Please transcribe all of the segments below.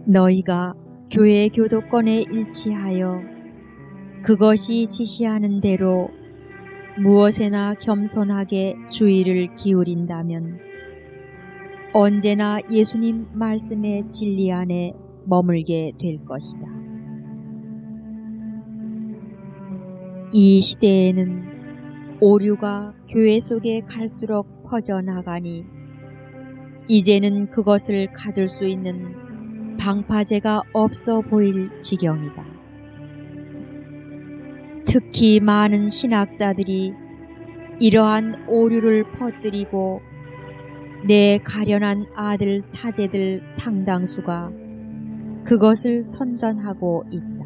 너희가 교회 교도권에 일치하여 그것이 지시하는 대로 무엇에나 겸손하게 주의를 기울인다면 언제나 예수님 말씀의 진리 안에 머물게 될 것이다. 이 시대에는 오류가 교회 속에 갈수록 퍼져나가니 이제는 그것을 가둘 수 있는 방파제가 없어 보일 지경이다. 특히 많은 신학자들이 이러한 오류를 퍼뜨리고 내 가련한 아들 사제들 상당수가 그것을 선전하고 있다.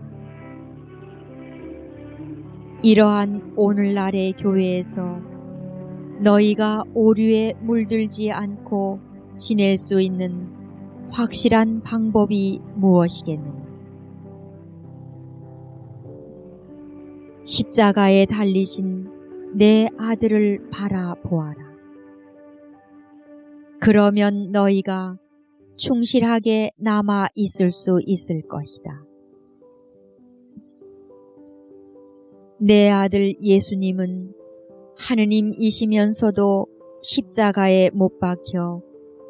이러한 오늘날의 교회에서 너희가 오류에 물들지 않고 지낼 수 있는 확실한 방법이 무엇이겠느냐? 십자가에 달리신 내 아들을 바라보아라. 그러면 너희가 충실하게 남아 있을 수 있을 것이다. 내 아들 예수님은 하느님이시면서도 십자가에 못 박혀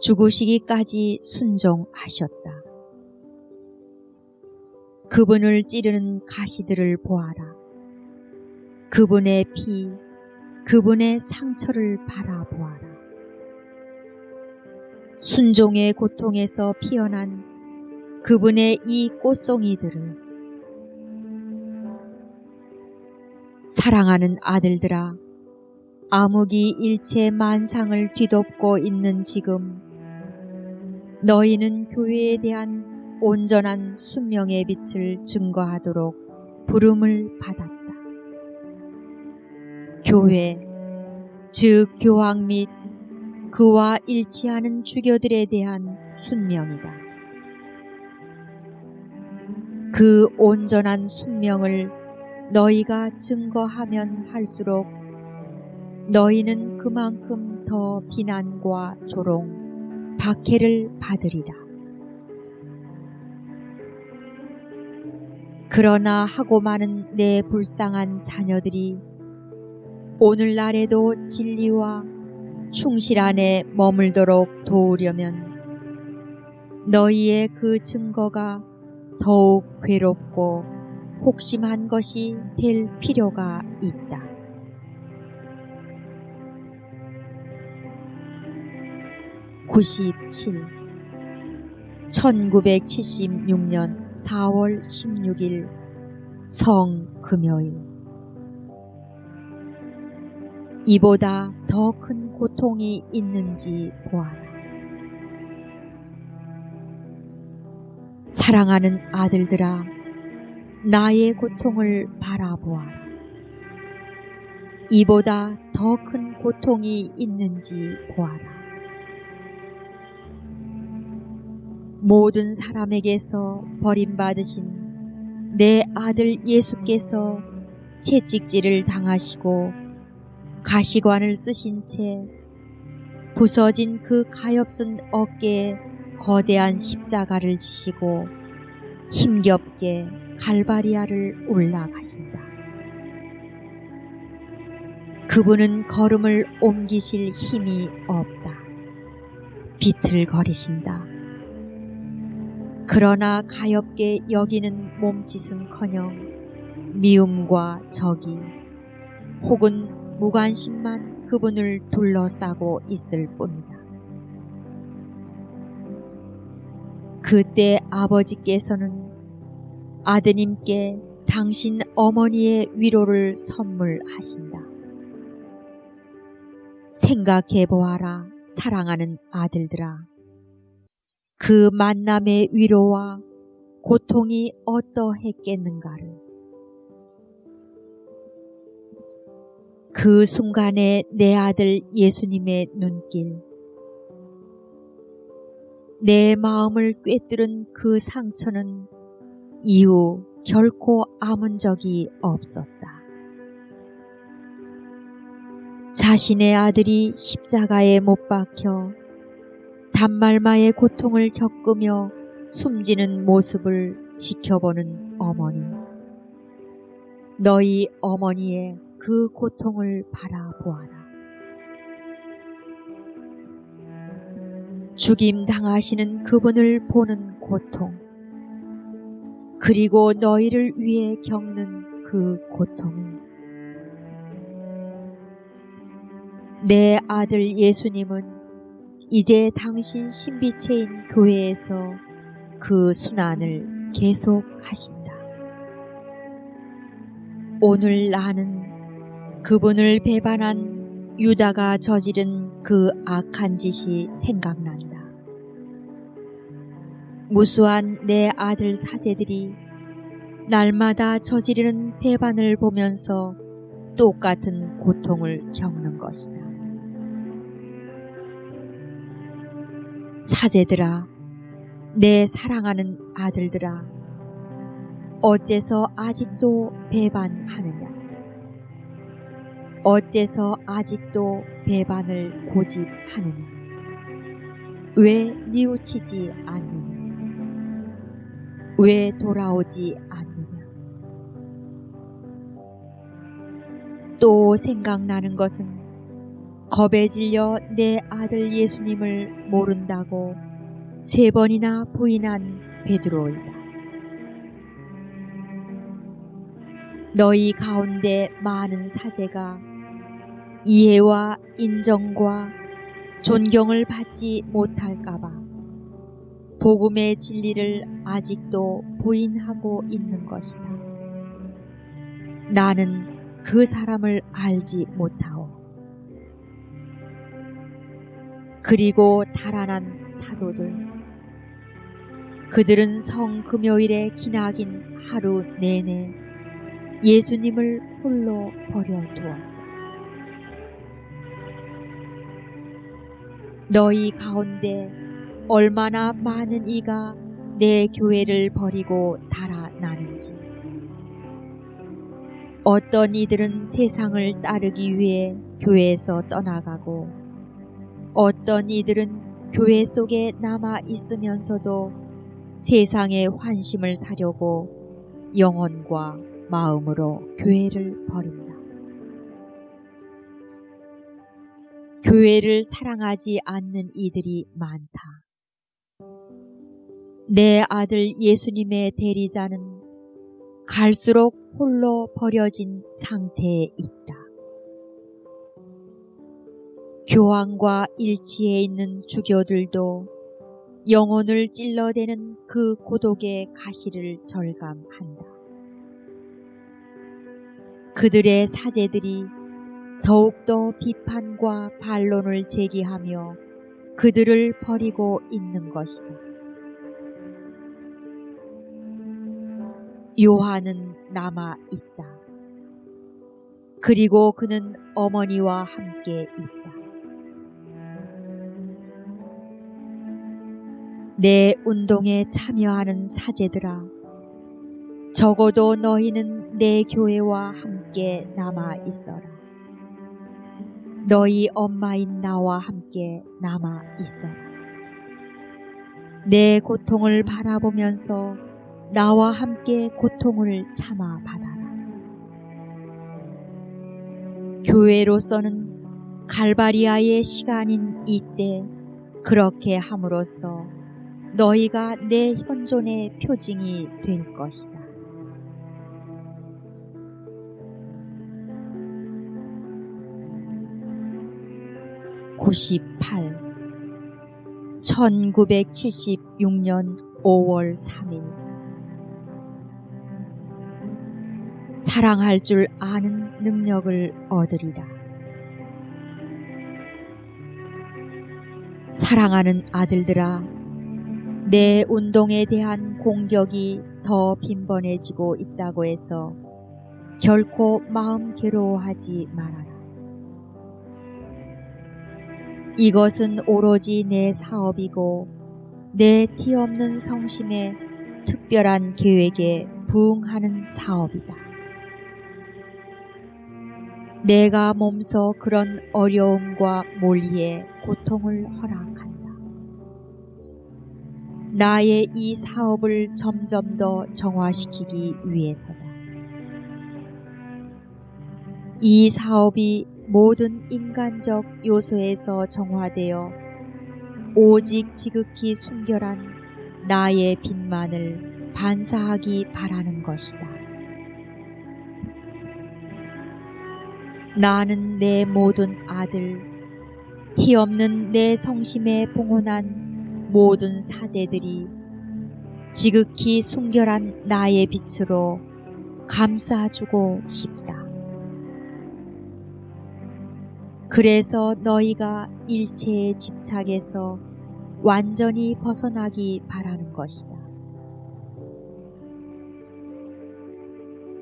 죽으시기까지 순종하셨다. 그분을 찌르는 가시들을 보아라. 그분의 피, 그분의 상처를 바라보아라. 순종의 고통에서 피어난 그분의 이 꽃송이들을 사랑하는 아들들아, 암흑이 일체 만상을 뒤덮고 있는 지금 너희는 교회에 대한 온전한 순명의 빛을 증거하도록 부름을 받았다. 교회, 즉 교황 및 그와 일치하는 주교들에 대한 순명이다. 그 온전한 순명을 너희가 증거하면 할수록 너희는 그만큼 더 비난과 조롱, 박해를 받으리라. 그러나 하고 많은 내 불쌍한 자녀들이 오늘날에도 진리와 충실 안에 머물도록 도우려면 너희의 그 증거가 더욱 괴롭고 혹심한 것이 될 필요가 있다. (97) 1976년 4월 16일 성금요일. 이보다 더 큰 고통이 있는지 보아라. 사랑하는 아들들아, 나의 고통을 바라보아라. 이보다 더 큰 고통이 있는지 보아라. 모든 사람에게서 버림받으신 내 아들 예수께서 채찍질을 당하시고 가시관을 쓰신 채 부서진 그 가엾은 어깨에 거대한 십자가를 지시고 힘겹게 갈바리아를 올라가신다. 그분은 걸음을 옮기실 힘이 없다. 비틀거리신다. 그러나 가엾게 여기는 몸짓은커녕 미움과 적이 혹은 무관심만 그분을 둘러싸고 있을 뿐이다. 그때 아버지께서는 아드님께 당신 어머니의 위로를 선물하신다. 생각해 보아라, 사랑하는 아들들아. 그 만남의 위로와 고통이 어떠했겠는가를. 그 순간에 내 아들 예수님의 눈길, 내 마음을 꿰뚫은 그 상처는 이후 결코 아문 적이 없었다. 자신의 아들이 십자가에 못 박혀 단말마의 고통을 겪으며 숨지는 모습을 지켜보는 어머니. 너희 어머니의 그 고통을 바라보아라. 죽임 당하시는 그분을 보는 고통, 그리고 너희를 위해 겪는 그 고통은 내 아들 예수님은 이제 당신 신비체인 교회에서 그 순환을 계속하신다. 오늘 나는 그분을 배반한 유다가 저지른 그 악한 짓이 생각난다. 무수한 내 아들 사제들이 날마다 저지르는 배반을 보면서 똑같은 고통을 겪는 것이다. 사제들아, 내 사랑하는 아들들아, 어째서 아직도 배반하느냐? 어째서 아직도 배반을 고집하느냐? 왜 뉘우치지 않느냐? 왜 돌아오지 않느냐? 또 생각나는 것은 겁에 질려 내 아들 예수님을 모른다고 3번이나 부인한 베드로이다. 너희 가운데 많은 사제가 이해와 인정과 존경을 받지 못할까봐 복음의 진리를 아직도 부인하고 있는 것이다. 나는 그 사람을 알지 못하오. 그리고 달아난 사도들, 그들은 성금요일에 기나긴 하루 내내 예수님을 홀로 버려두었다. 너희 가운데 얼마나 많은 이가 내 교회를 버리고 달아나는지. 어떤 이들은 세상을 따르기 위해 교회에서 떠나가고, 어떤 이들은 교회 속에 남아 있으면서도 세상의 환심을 사려고 영혼과 마음으로 교회를 버린다. 교회를 사랑하지 않는 이들이 많다. 내 아들 예수님의 대리자는 갈수록 홀로 버려진 상태에 있다. 교황과 일치해 있는 주교들도 영혼을 찔러대는 그 고독의 가시를 절감한다. 그들의 사제들이 더욱더 비판과 반론을 제기하며 그들을 버리고 있는 것이다. 요한은 남아 있다. 그리고 그는 어머니와 함께 있다. 내 운동에 참여하는 사제들아, 적어도 너희는 내 교회와 함께 남아 있어라. 너희 엄마인 나와 함께 남아 있어라. 내 고통을 바라보면서 나와 함께 고통을 참아 받아라. 교회로서는 갈바리아의 시간인 이때 그렇게 함으로써 너희가 내 현존의 표징이 될 것이다. (98) 1976년 5월 3일. 사랑할 줄 아는 능력을 얻으리라. 사랑하는 아들들아, 내 운동에 대한 공격이 더 빈번해지고 있다고 해서 결코 마음 괴로워하지 말아라. 이것은 오로지 내 사업이고 내 티없는 성심의 특별한 계획에 부응하는 사업이다. 내가 몸소 그런 어려움과 몰리에 고통을 허락한다. 나의 이 사업을 점점 더 정화시키기 위해서다. 이 사업이 모든 인간적 요소에서 정화되어 오직 지극히 순결한 나의 빛만을 반사하기 바라는 것이다. 나는 내 모든 아들, 티 없는 내 성심에 봉헌한 모든 사제들이 지극히 순결한 나의 빛으로 감싸주고 싶다. 그래서 너희가 일체의 집착에서 완전히 벗어나기 바라는 것이다.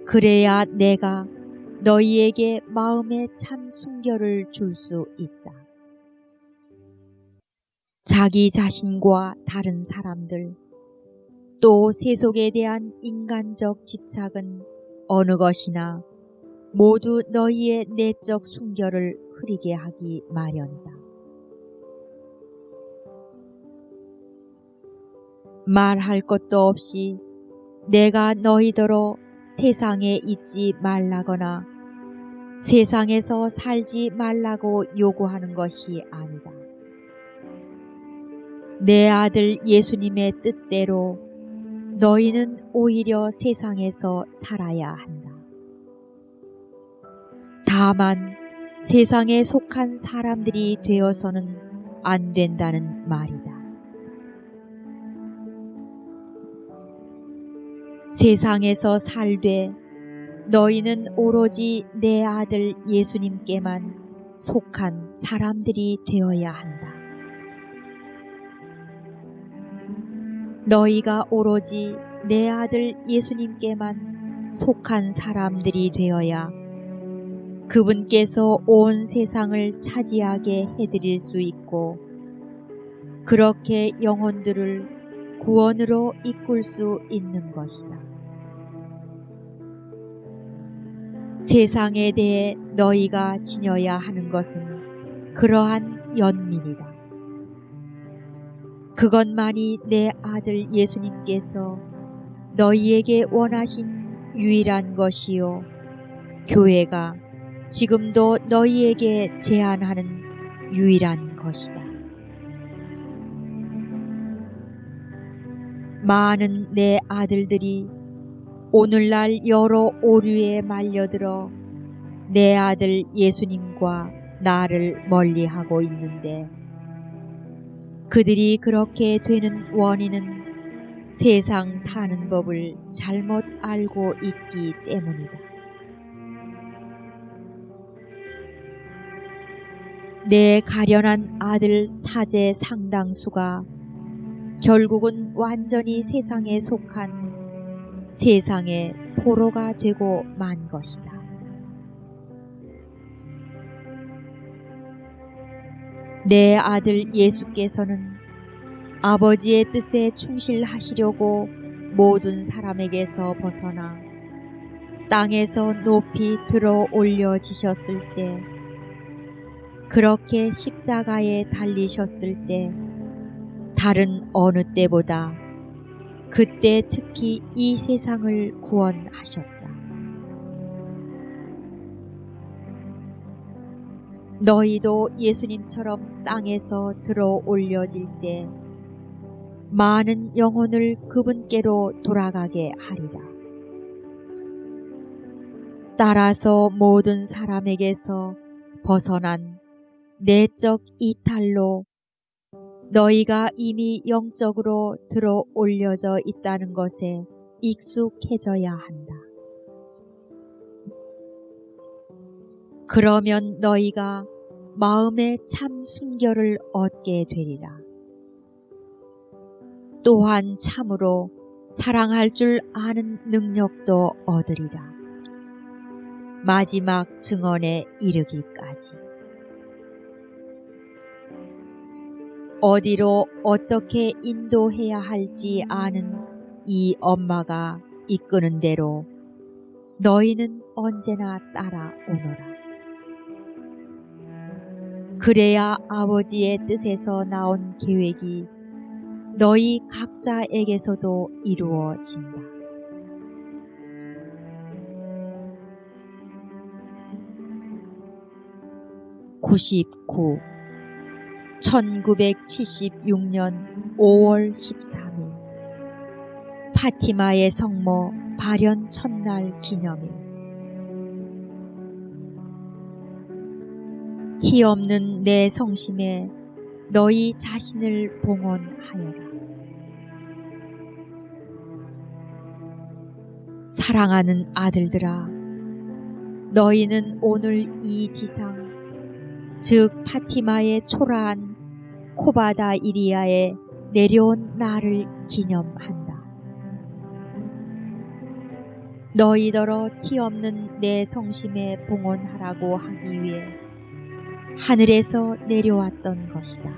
그래야 내가 너희에게 마음의 참 순결을 줄 수 있다. 자기 자신과 다른 사람들, 또 세속에 대한 인간적 집착은 어느 것이나 모두 너희의 내적 순결을 흐리게 하기 마련이다. 말할 것도 없이 내가 너희더러 세상에 있지 말라거나 세상에서 살지 말라고 요구하는 것이 아니다. 내 아들 예수님의 뜻대로 너희는 오히려 세상에서 살아야 한다. 다만 세상에 속한 사람들이 되어서는 안 된다는 말이다. 세상에서 살되 너희는 오로지 내 아들 예수님께만 속한 사람들이 되어야 한다. 너희가 오로지 내 아들 예수님께만 속한 사람들이 되어야 그분께서 온 세상을 차지하게 해드릴 수 있고 그렇게 영혼들을 구원으로 이끌 수 있는 것이다. 세상에 대해 너희가 지녀야 하는 것은 그러한 연민이다. 그것만이 내 아들 예수님께서 너희에게 원하신 유일한 것이요 교회가 지금도 너희에게 제안하는 유일한 것이다. 많은 내 아들들이 오늘날 여러 오류에 말려들어 내 아들 예수님과 나를 멀리하고 있는데 그들이 그렇게 되는 원인은 세상 사는 법을 잘못 알고 있기 때문이다. 내 가련한 아들 사제 상당수가 결국은 완전히 세상에 속한 세상의 포로가 되고 만 것이다. 내 아들 예수께서는 아버지의 뜻에 충실하시려고 모든 사람에게서 벗어나 땅에서 높이 들어 올려지셨을 때, 그렇게 십자가에 달리셨을 때 다른 어느 때보다 그때 특히 이 세상을 구원하셨다. 너희도 예수님처럼 땅에서 들어 올려질 때 많은 영혼을 그분께로 돌아가게 하리라. 따라서 모든 사람에게서 벗어난 내적 이탈로 너희가 이미 영적으로 들어 올려져 있다는 것에 익숙해져야 한다. 그러면 너희가 마음의 참 순결을 얻게 되리라. 또한 참으로 사랑할 줄 아는 능력도 얻으리라. 마지막 증언에 이르기까지. 어디로 어떻게 인도해야 할지 아는 이 엄마가 이끄는 대로 너희는 언제나 따라오너라. 그래야 아버지의 뜻에서 나온 계획이 너희 각자에게서도 이루어진다. (99) 1976년 5월 13일 파티마의 성모 발현 첫날 기념일. 티 없는 내 성심에 너희 자신을 봉헌하여라. 사랑하는 아들들아, 너희는 오늘 이 지상 즉 파티마의 초라한 코바다 이리아에 내려온 날을 기념한다. 너희더러 티 없는 내 성심에 봉헌하라고 하기 위해 하늘에서 내려왔던 것이다.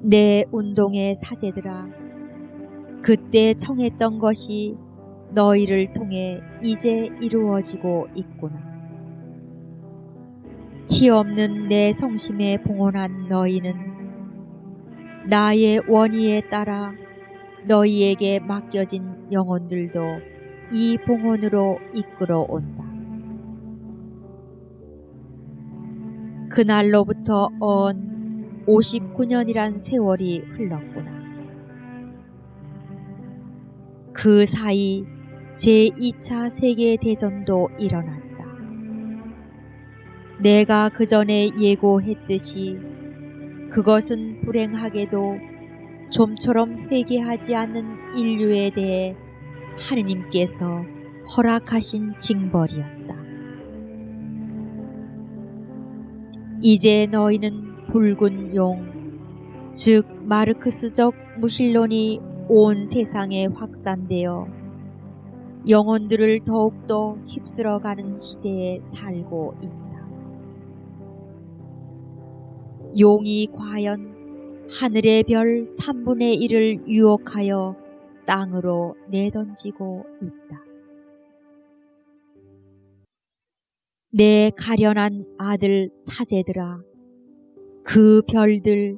내 운동의 사제들아, 그때 청했던 것이 너희를 통해 이제 이루어지고 있구나. 티 없는 내 성심에 봉헌한 너희는 나의 원의에 따라 너희에게 맡겨진 영혼들도 이 봉헌으로 이끌어온다. 그날로부터 언 59년이란 세월이 흘렀구나. 그 사이 제2차 세계대전도 일어났다. 내가 그 전에 예고했듯이 그것은 불행하게도 좀처럼 회개하지 않는 인류에 대해 하느님께서 허락하신 징벌이었다. 이제 너희는 붉은 용, 즉 마르크스적 무신론이 온 세상에 확산되어 영혼들을 더욱더 휩쓸어가는 시대에 살고 있다. 용이 과연 하늘의 별 3분의 1을 유혹하여 땅으로 내던지고 있다. 내 가련한 아들 사제들아, 그 별들,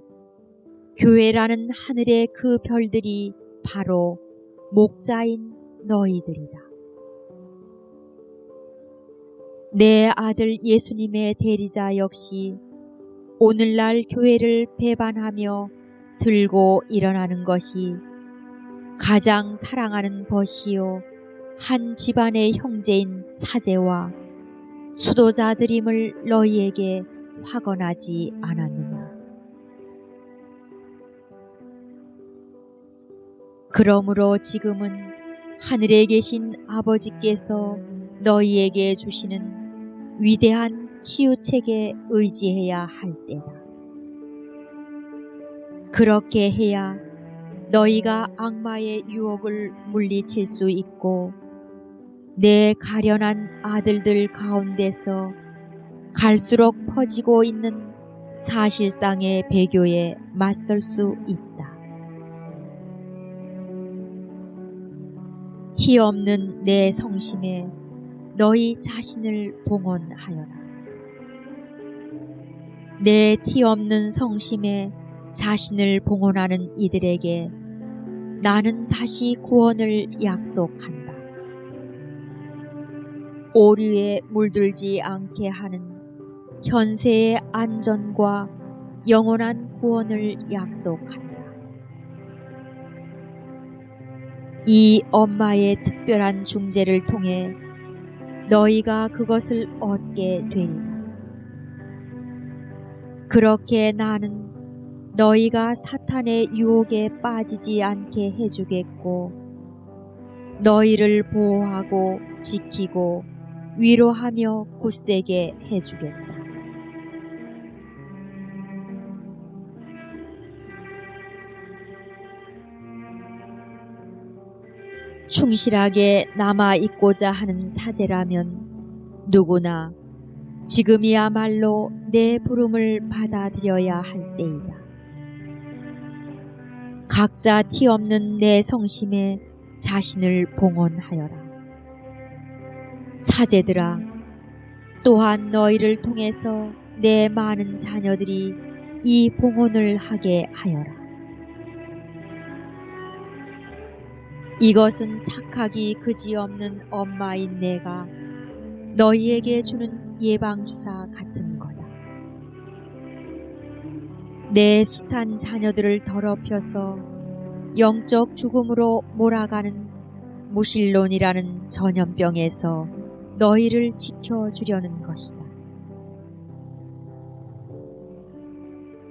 교회라는 하늘의 그 별들이 바로 목자인 너희들이다. 내 아들 예수님의 대리자 역시 오늘날 교회를 배반하며 들고 일어나는 것이 가장 사랑하는 벗이요 한 집안의 형제인 사제와 수도자들임을 너희에게 확언하지 않았느냐. 그러므로 지금은 하늘에 계신 아버지께서 너희에게 주시는 위대한 치유책에 의지해야 할 때다. 그렇게 해야 너희가 악마의 유혹을 물리칠 수 있고 내 가련한 아들들 가운데서 갈수록 퍼지고 있는 사실상의 배교에 맞설 수 있다. 티 없는 내 성심에 너희 자신을 봉헌하여라. 내 티 없는 성심에 자신을 봉헌하는 이들에게 나는 다시 구원을 약속한다. 오류에 물들지 않게 하는 현세의 안전과 영원한 구원을 약속한다. 이 엄마의 특별한 중재를 통해 너희가 그것을 얻게 되리라. 그렇게 나는 너희가 사탄의 유혹에 빠지지 않게 해주겠고 너희를 보호하고 지키고 위로하며 굳세게 해주겠다. 충실하게 남아있고자 하는 사제라면 누구나 지금이야말로 내 부름을 받아들여야 할 때이다. 각자 티 없는 내 성심에 자신을 봉헌하여라. 사제들아, 또한 너희를 통해서 내 많은 자녀들이 이 봉헌을 하게 하여라. 이것은 착하기 그지없는 엄마인 내가 너희에게 주는 예방주사 같은 거다. 내 숱한 자녀들을 더럽혀서 영적 죽음으로 몰아가는 무신론이라는 전염병에서 너희를 지켜주려는 것이다.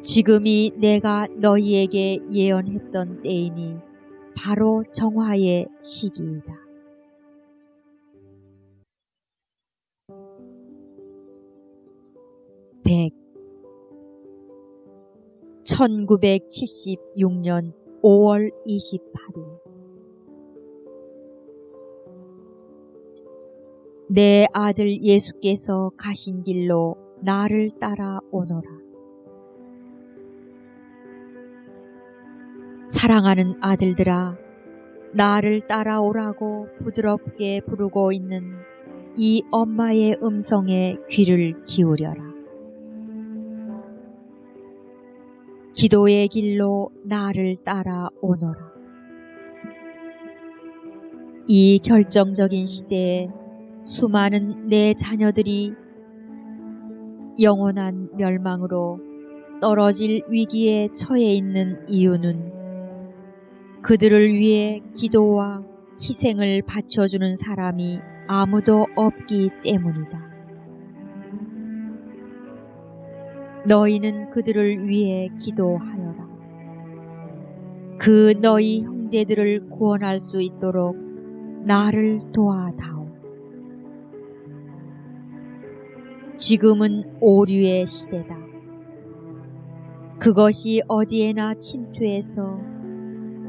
지금이 내가 너희에게 예언했던 때이니 바로 정화의 시기이다. 백 1976년 5월 28일 내 아들 예수께서 가신 길로 나를 따라오너라. 사랑하는 아들들아, 나를 따라오라고 부드럽게 부르고 있는 이 엄마의 음성에 귀를 기울여라. 기도의 길로 나를 따라오너라. 이 결정적인 시대에 수많은 내 자녀들이 영원한 멸망으로 떨어질 위기에 처해 있는 이유는 그들을 위해 기도와 희생을 바쳐주는 사람이 아무도 없기 때문이다. 너희는 그들을 위해 기도하여라. 그 너희 형제들을 구원할 수 있도록 나를 도와다오. 지금은 오류의 시대다. 그것이 어디에나 침투해서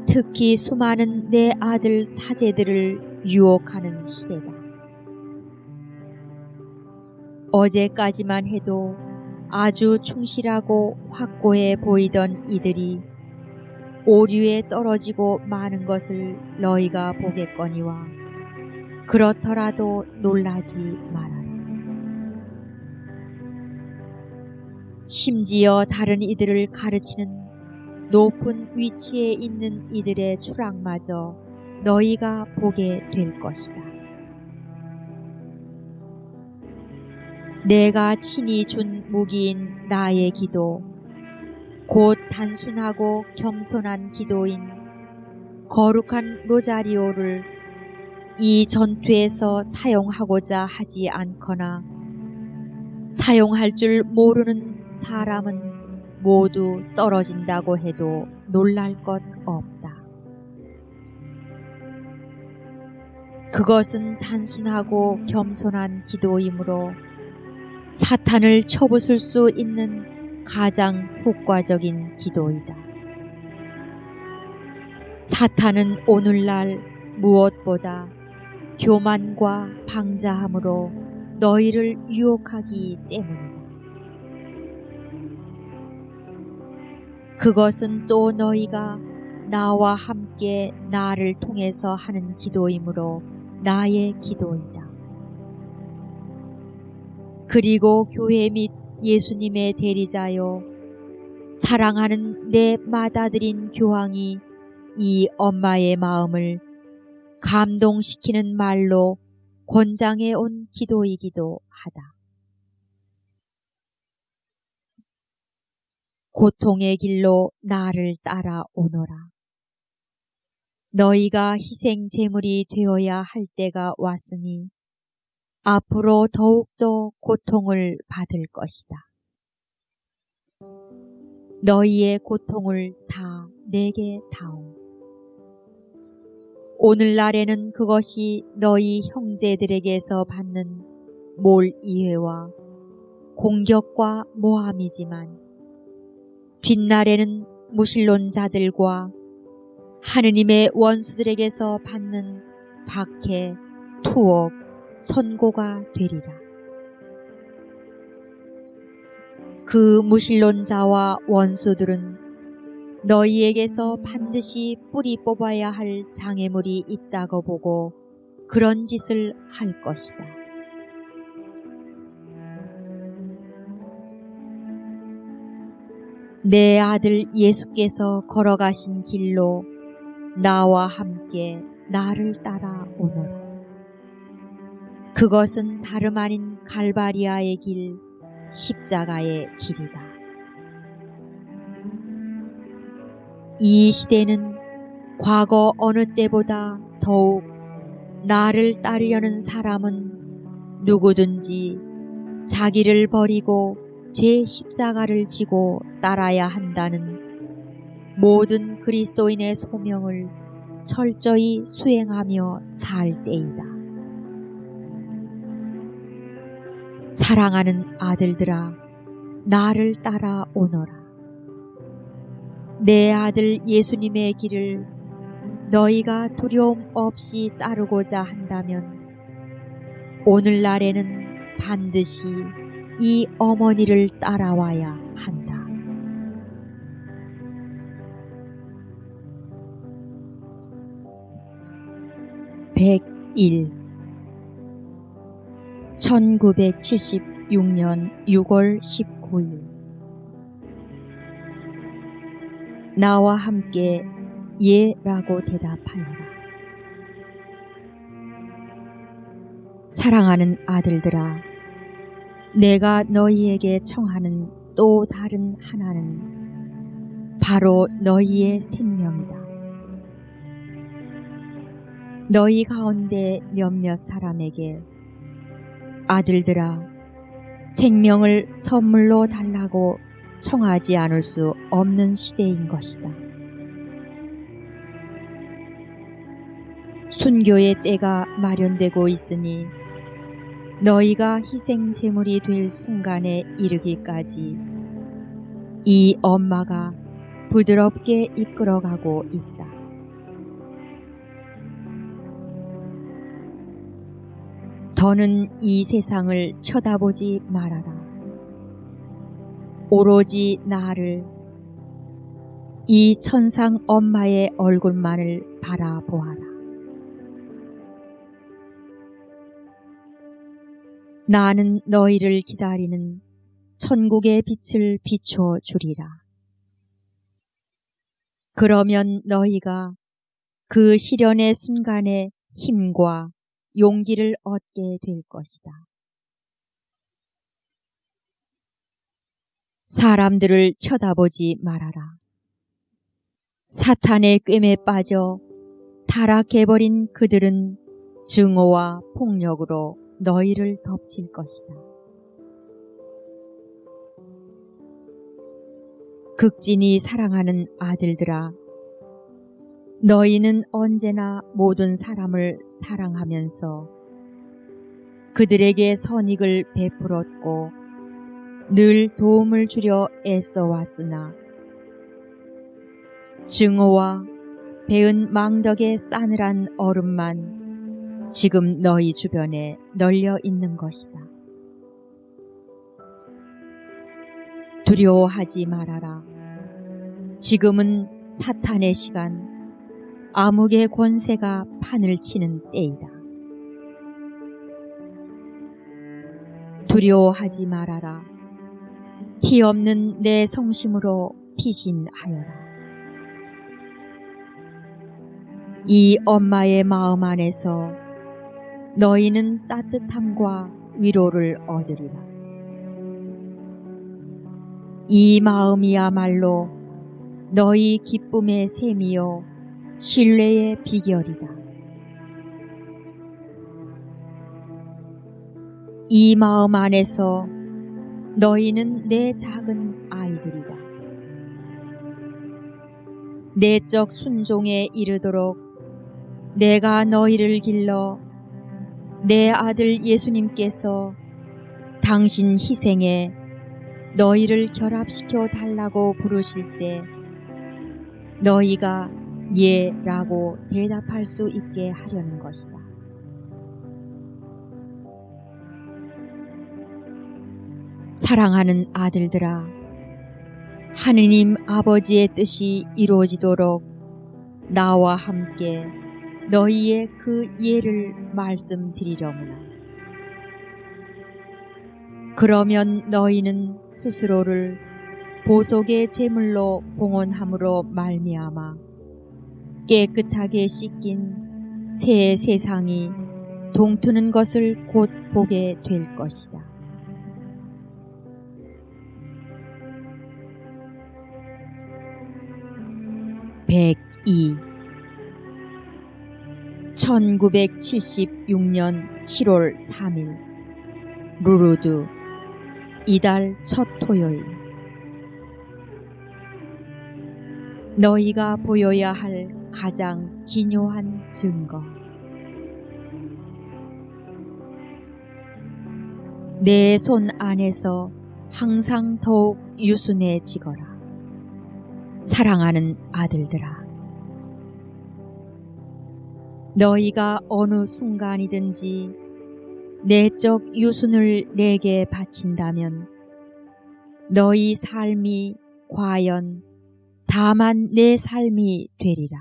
특히 수많은 내 아들 사제들을 유혹하는 시대다. 어제까지만 해도 아주 충실하고 확고해 보이던 이들이 오류에 떨어지고 마는 것을 너희가 보겠거니와 그렇더라도 놀라지 말아라. 심지어 다른 이들을 가르치는 높은 위치에 있는 이들의 추락마저 너희가 보게 될 것이다. 내가 친히 준 무기인 나의 기도, 곧 단순하고 겸손한 기도인 거룩한 로자리오를 이 전투에서 사용하고자 하지 않거나 사용할 줄 모르는 사람은 모두 떨어진다고 해도 놀랄 것 없다. 그것은 단순하고 겸손한 기도이므로 사탄을 쳐부술 수 있는 가장 효과적인 기도이다. 사탄은 오늘날 무엇보다 교만과 방자함으로 너희를 유혹하기 때문이다. 그것은 또 너희가 나와 함께 나를 통해서 하는 기도이므로 나의 기도이다. 그리고 교회 및 예수님의 대리자요 사랑하는 내 맏아들인 교황이 이 엄마의 마음을 감동시키는 말로 권장해 온 기도이기도 하다. 고통의 길로 나를 따라오너라. 너희가 희생 제물이 되어야 할 때가 왔으니 앞으로 더욱더 고통을 받을 것이다. 너희의 고통을 다 내게 다오. 오늘날에는 그것이 너희 형제들에게서 받는 몰이해와 공격과 모함이지만 뒷날에는 무신론자들과 하느님의 원수들에게서 받는 박해, 투옥, 선고가 되리라. 그 무신론자와 원수들은 너희에게서 반드시 뿌리 뽑아야 할 장애물이 있다고 보고 그런 짓을 할 것이다. 내 아들 예수께서 걸어가신 길로 나와 함께 나를 따라오너라. 그것은 다름 아닌 갈바리아의 길, 십자가의 길이다. 이 시대는 과거 어느 때보다 더욱 나를 따르려는 사람은 누구든지 자기를 버리고 제 십자가를 지고 따라야 한다는 모든 그리스도인의 소명을 철저히 수행하며 살 때이다. 사랑하는 아들들아, 나를 따라오너라. 내 아들 예수님의 길을 너희가 두려움 없이 따르고자 한다면 오늘날에는 반드시 이 어머니를 따라와야 한다. (101) 1976년 6월 19일 나와 함께 예라고 대답하여라. 사랑하는 아들들아, 내가 너희에게 청하는 또 다른 하나는 바로 너희의 생명이다. 너희 가운데 몇몇 사람에게 아들들아, 생명을 선물로 달라고 청하지 않을 수 없는 시대인 것이다. 순교의 때가 마련되고 있으니 너희가 희생 제물이 될 순간에 이르기까지 이 엄마가 부드럽게 이끌어가고 있다. 더는 이 세상을 쳐다보지 말아라. 오로지 나를, 이 천상 엄마의 얼굴만을 바라보아라. 나는 너희를 기다리는 천국의 빛을 비추어 주리라. 그러면 너희가 그 시련의 순간에 힘과 용기를 얻게 될 것이다. 사람들을 쳐다보지 말아라. 사탄의 꿰매 빠져 타락해버린 그들은 증오와 폭력으로 너희를 덮칠 것이다. 극진히 사랑하는 아들들아, 너희는 언제나 모든 사람을 사랑하면서 그들에게 선익을 베풀었고 늘 도움을 주려 애써 왔으나 증오와 배은 망덕의 싸늘한 얼음만 지금 너희 주변에 널려 있는 것이다. 두려워하지 말아라. 지금은 사탄의 시간, 암흑의 권세가 판을 치는 때이다. 두려워하지 말아라. 티 없는 내 성심으로 피신하여라. 이 엄마의 마음 안에서 너희는 따뜻함과 위로를 얻으리라. 이 마음이야말로 너희 기쁨의 셈이요 신뢰의 비결이다. 이 마음 안에서 너희는 내 작은 아이들이다. 내적 순종에 이르도록 내가 너희를 길러 내 아들 예수님께서 당신 희생에 너희를 결합시켜 달라고 부르실 때 너희가 예라고 대답할 수 있게 하려는 것이다. 사랑하는 아들들아, 하느님 아버지의 뜻이 이루어지도록 나와 함께 너희의 그 예를 말씀드리려무나. 그러면 너희는 스스로를 보속의 제물로 봉헌함으로 말미암아 깨끗하게 씻긴 새 세상이 동트는 것을 곧 보게 될 것이다. (102) 1976년 7월 3일 루르드 이달 첫 토요일. 너희가 보여야 할 가장 기묘한 증거. 내 손 안에서 항상 더욱 유순해지거라. 사랑하는 아들들아, 너희가 어느 순간이든지 내적 유순을 내게 바친다면 너희 삶이 과연 다만 내 삶이 되리라.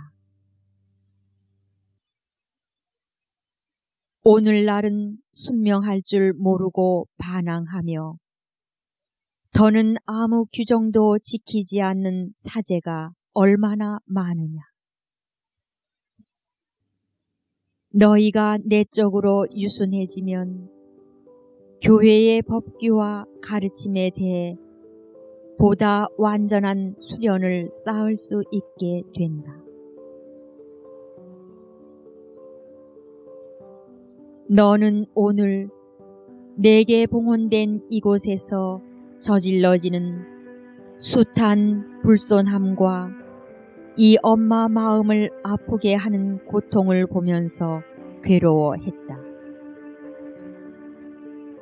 오늘날은 순명할 줄 모르고 반항하며 더는 아무 규정도 지키지 않는 사제가 얼마나 많으냐. 너희가 내적으로 유순해지면 교회의 법규와 가르침에 대해 보다 완전한 수련을 쌓을 수 있게 된다. 너는 오늘 내게 봉헌된 이곳에서 저질러지는 숱한 불손함과 이 엄마 마음을 아프게 하는 고통을 보면서 괴로워했다.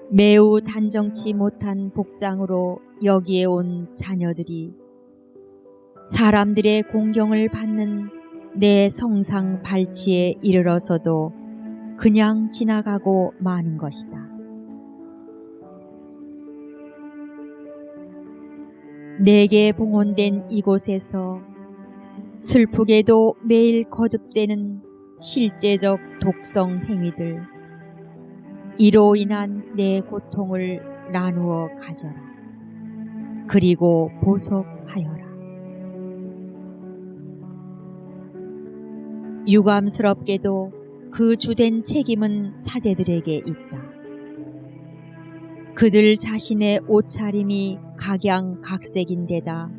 매우 단정치 못한 복장으로 여기에 온 자녀들이 사람들의 공경을 받는 내 성상 발치에 이르러서도 그냥 지나가고 마는 것이다. 내게 봉헌된 이곳에서 슬프게도 매일 거듭되는 실제적 독성 행위들, 이로 인한 내 고통을 나누어 가져라. 그리고 보속하여라. 유감스럽게도 그 주된 책임은 사제들에게 있다. 그들 자신의 옷차림이 각양각색인데다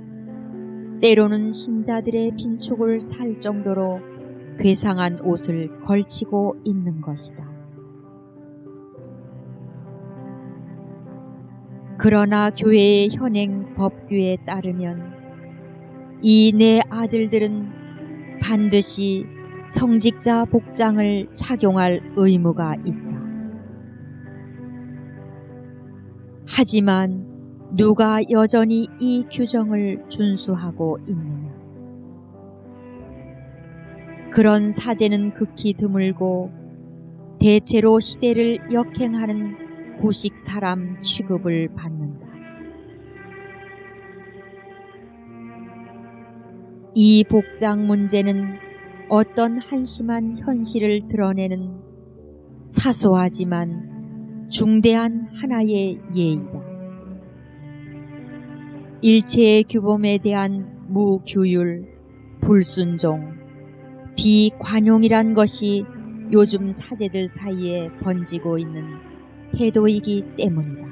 때로는 신자들의 빈축을 살 정도로 괴상한 옷을 걸치고 있는 것이다. 그러나 교회의 현행 법규에 따르면 이 내 아들들은 반드시 성직자 복장을 착용할 의무가 있다. 하지만 누가 여전히 이 규정을 준수하고 있느냐? 그런 사제는 극히 드물고 대체로 시대를 역행하는 구식 사람 취급을 받는다. 이 복장 문제는 어떤 한심한 현실을 드러내는 사소하지만 중대한 하나의 예이다. 일체의 규범에 대한 무규율, 불순종, 비관용이란 것이 요즘 사제들 사이에 번지고 있는 태도이기 때문이다.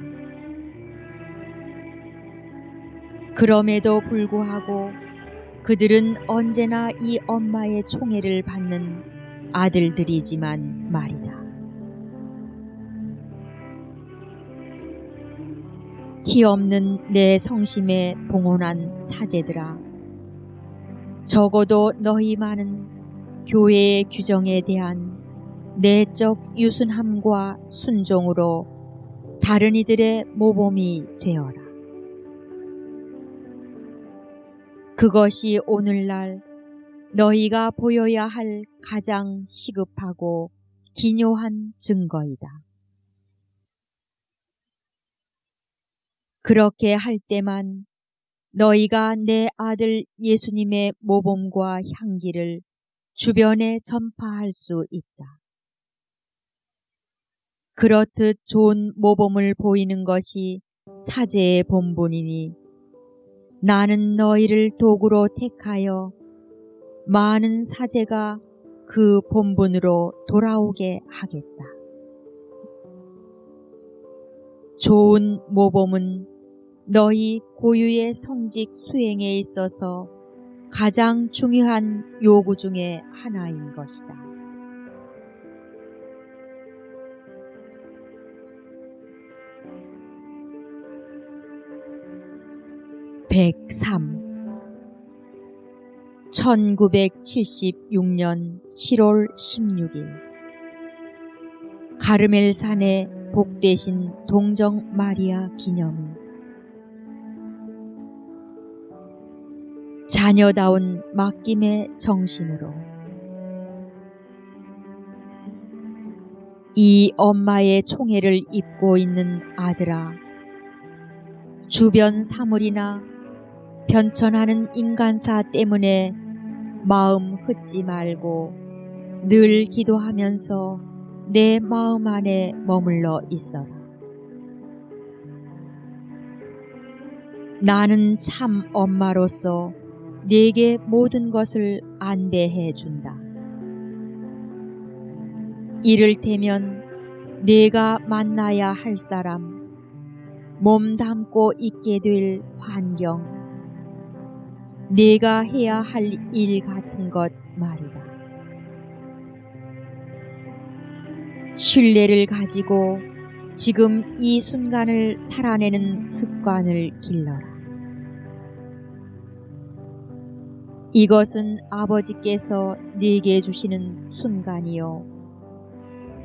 그럼에도 불구하고 그들은 언제나 이 엄마의 총애를 받는 아들들이지만 말이다. 티 없는 내 성심에 봉헌한 사제들아, 적어도 너희만은 교회의 규정에 대한 내적 유순함과 순종으로 다른 이들의 모범이 되어라. 그것이 오늘날 너희가 보여야 할 가장 시급하고 기묘한 증거이다. 그렇게 할 때만 너희가 내 아들 예수님의 모범과 향기를 주변에 전파할 수 있다. 그렇듯 좋은 모범을 보이는 것이 사제의 본분이니 나는 너희를 도구로 택하여 많은 사제가 그 본분으로 돌아오게 하겠다. 좋은 모범은 너희 고유의 성직 수행에 있어서 가장 중요한 요구 중에 하나인 것이다. (103) 1976년 7월 16일 가르멜산의 복되신 동정 마리아 기념일. 자녀다운 맡김의 정신으로 이 엄마의 총애를 입고 있는 아들아, 주변 사물이나 변천하는 인간사 때문에 마음 흩지 말고 늘 기도하면서 내 마음 안에 머물러 있어라. 나는 참 엄마로서 네게 모든 것을 안배해 준다. 이를테면 네가 만나야 할 사람, 몸담고 있게 될 환경, 네가 해야 할 일 같은 것 말이다. 신뢰를 가지고 지금 이 순간을 살아내는 습관을 길러라. 이것은 아버지께서 네게 주시는 순간이요,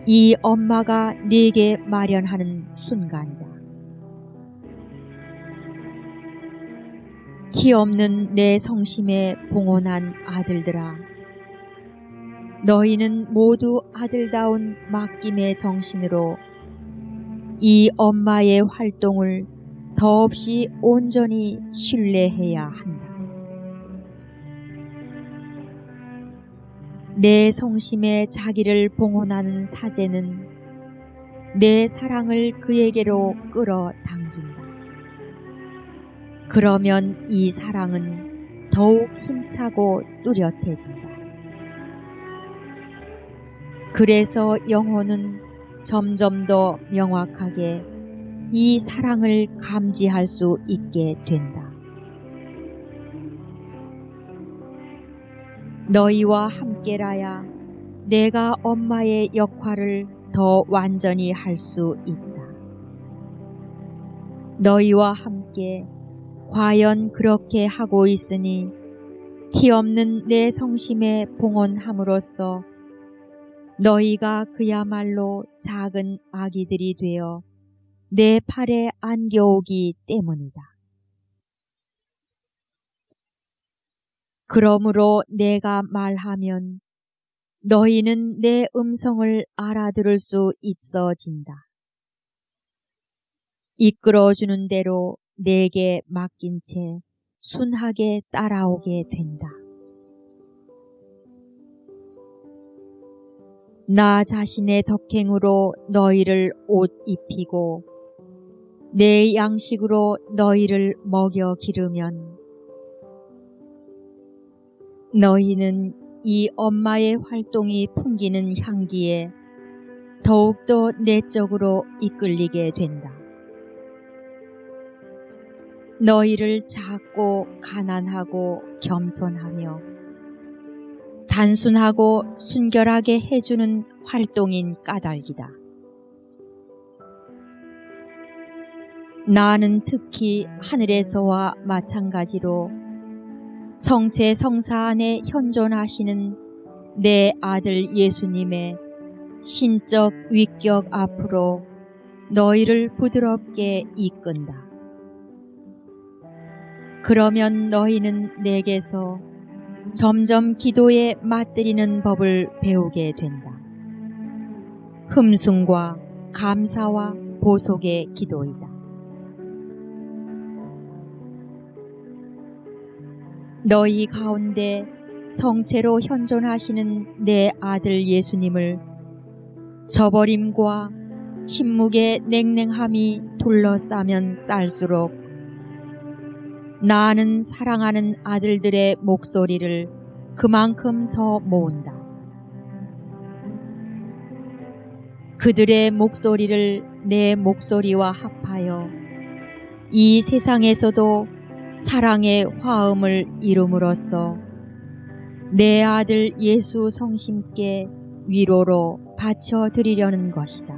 이 엄마가 네게 마련하는 순간이다. 티 없는 내 성심에 봉헌한 아들들아, 너희는 모두 아들다운 맡김의 정신으로 이 엄마의 활동을 더없이 온전히 신뢰해야 한다. 내 성심에 자기를 봉헌하는 사제는 내 사랑을 그에게로 끌어당긴다. 그러면 이 사랑은 더욱 힘차고 뚜렷해진다. 그래서 영혼은 점점 더 명확하게 이 사랑을 감지할 수 있게 된다. 너희와 함께라야 내가 엄마의 역할을 더 완전히 할 수 있다. 너희와 함께 과연 그렇게 하고 있으니 티 없는 내 성심에 봉헌함으로써 너희가 그야말로 작은 아기들이 되어 내 팔에 안겨오기 때문이다. 그러므로 내가 말하면 너희는 내 음성을 알아들을 수 있어진다. 이끌어주는 대로 내게 맡긴 채 순하게 따라오게 된다. 나 자신의 덕행으로 너희를 옷 입히고 내 양식으로 너희를 먹여 기르면 너희는 이 엄마의 활동이 풍기는 향기에 더욱더 내적으로 이끌리게 된다. 너희를 작고 가난하고 겸손하며 단순하고 순결하게 해주는 활동인 까닭이다. 나는 특히 하늘에서와 마찬가지로 성체 성사 안에 현존하시는 내 아들 예수님의 신적 위격 앞으로 너희를 부드럽게 이끈다. 그러면 너희는 내게서 점점 기도에 맞들이는 법을 배우게 된다. 흠숭과 감사와 보속의 기도이다. 너희 가운데 성체로 현존하시는 내 아들 예수님을 저버림과 침묵의 냉랭함이 둘러싸면 쌀수록 나는 사랑하는 아들들의 목소리를 그만큼 더 모은다. 그들의 목소리를 내 목소리와 합하여 이 세상에서도 사랑의 화음을 이룸으로써 내 아들 예수 성심께 위로로 바쳐드리려는 것이다.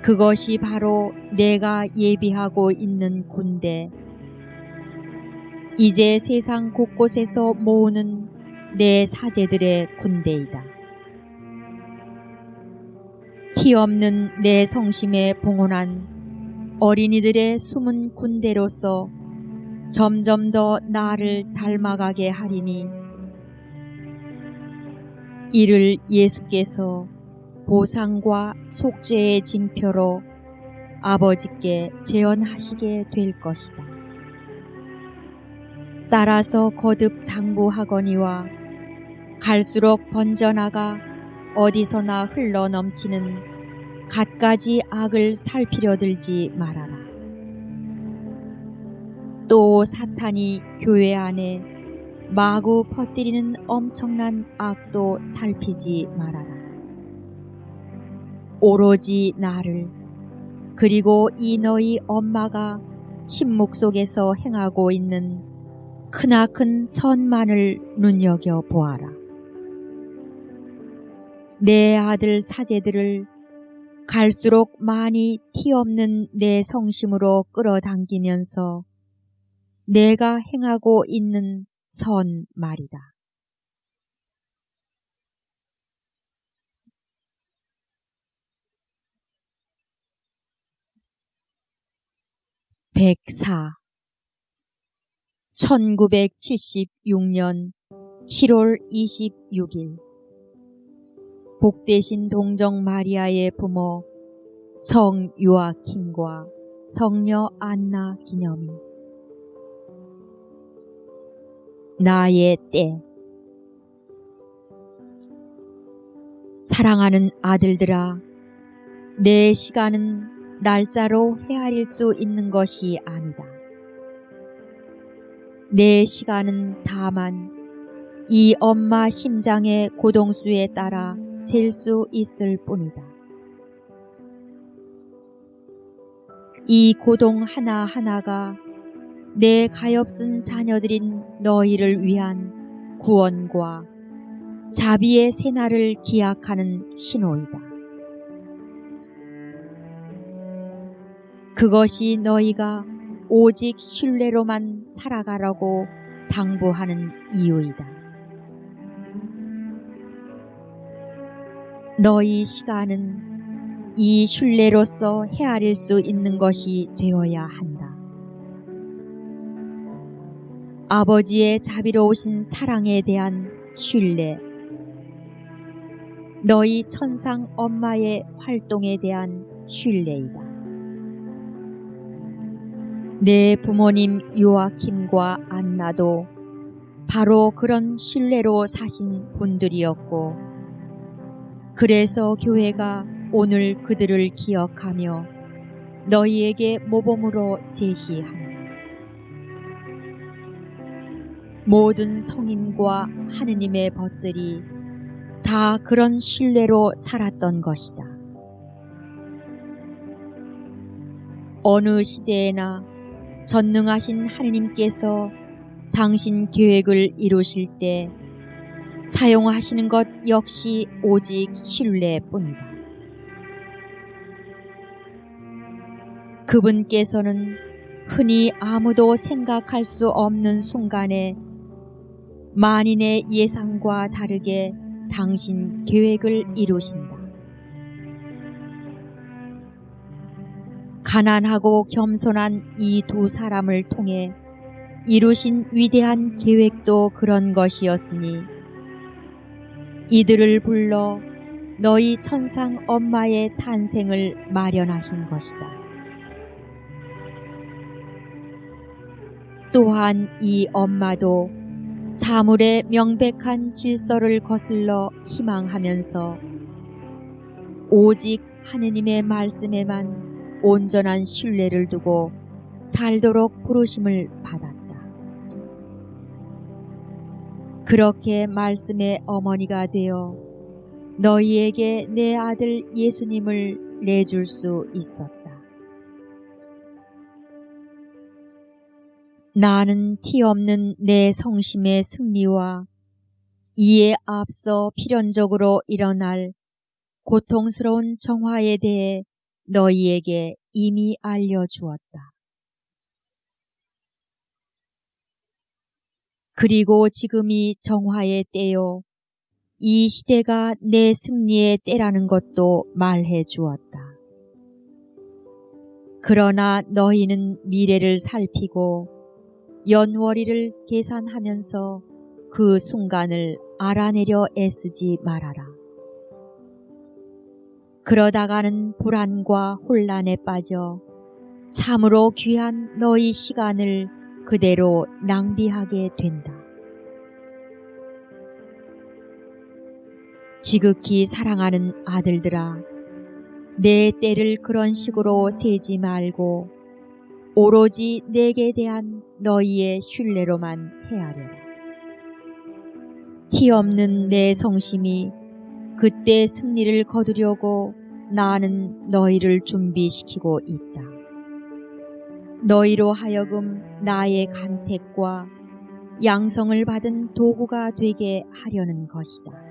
그것이 바로 내가 예비하고 있는 군대, 이제 세상 곳곳에서 모으는 내 사제들의 군대이다. 티 없는 내 성심에 봉헌한 어린이들의 숨은 군대로서 점점 더 나를 닮아가게 하리니 이를 예수께서 보상과 속죄의 징표로 아버지께 재언하시게 될 것이다. 따라서 거듭 당부하거니와 갈수록 번져나가 어디서나 흘러넘치는 갖가지 악을 살피려 들지 말아라. 또 사탄이 교회 안에 마구 퍼뜨리는 엄청난 악도 살피지 말아라. 오로지 나를, 그리고 이 너희 엄마가 침묵 속에서 행하고 있는 크나큰 선만을 눈여겨보아라. 내 아들 사제들을 갈수록 많이 티 없는 내 성심으로 끌어당기면서 내가 행하고 있는 선 말이다. (104) 1976년 7월 26일 복되신 동정 마리아의 부모 성 요아킴과 성녀 안나 기념일. 나의 때. 사랑하는 아들들아, 내 시간은 날짜로 헤아릴 수 있는 것이 아니다. 내 시간은 다만 이 엄마 심장의 고동수에 따라 셀 수 있을 뿐이다. 이 고동 하나하나가 내 가엾은 자녀들인 너희를 위한 구원과 자비의 새날을 기약하는 신호이다. 그것이 너희가 오직 신뢰로만 살아가라고 당부하는 이유이다. 너희 시간은 이 신뢰로서 헤아릴 수 있는 것이 되어야 한다. 아버지의 자비로우신 사랑에 대한 신뢰, 너희 천상 엄마의 활동에 대한 신뢰이다. 내 부모님 요아킴과 안나도 바로 그런 신뢰로 사신 분들이었고, 그래서 교회가 오늘 그들을 기억하며 너희에게 모범으로 제시한다. 모든 성인과 하느님의 벗들이 다 그런 신뢰로 살았던 것이다. 어느 시대에나 전능하신 하느님께서 당신 계획을 이루실 때 사용하시는 것 역시 오직 신뢰뿐이다. 그분께서는 흔히 아무도 생각할 수 없는 순간에 만인의 예상과 다르게 당신 계획을 이루신다. 가난하고 겸손한 이 두 사람을 통해 이루신 위대한 계획도 그런 것이었으니 이들을 불러 너희 천상 엄마의 탄생을 마련하신 것이다. 또한 이 엄마도 사물의 명백한 질서를 거슬러 희망하면서 오직 하느님의 말씀에만 온전한 신뢰를 두고 살도록 부르심을 받았다. 그렇게 말씀의 어머니가 되어 너희에게 내 아들 예수님을 내줄 수 있었다. 나는 티 없는 내 성심의 승리와 이에 앞서 필연적으로 일어날 고통스러운 정화에 대해 너희에게 이미 알려주었다. 그리고 지금이 정화의 때요, 이 시대가 내 승리의 때라는 것도 말해 주었다. 그러나 너희는 미래를 살피고 연월일을 계산하면서 그 순간을 알아내려 애쓰지 말아라. 그러다가는 불안과 혼란에 빠져 참으로 귀한 너희 시간을 그대로 낭비하게 된다. 지극히 사랑하는 아들들아, 내 때를 그런 식으로 세지 말고 오로지 내게 대한 너희의 신뢰로만 헤아려라. 티 없는 내 성심이 그때 승리를 거두려고 나는 너희를 준비시키고 있다. 너희로 하여금 나의 간택과 양성을 받은 도구가 되게 하려는 것이다.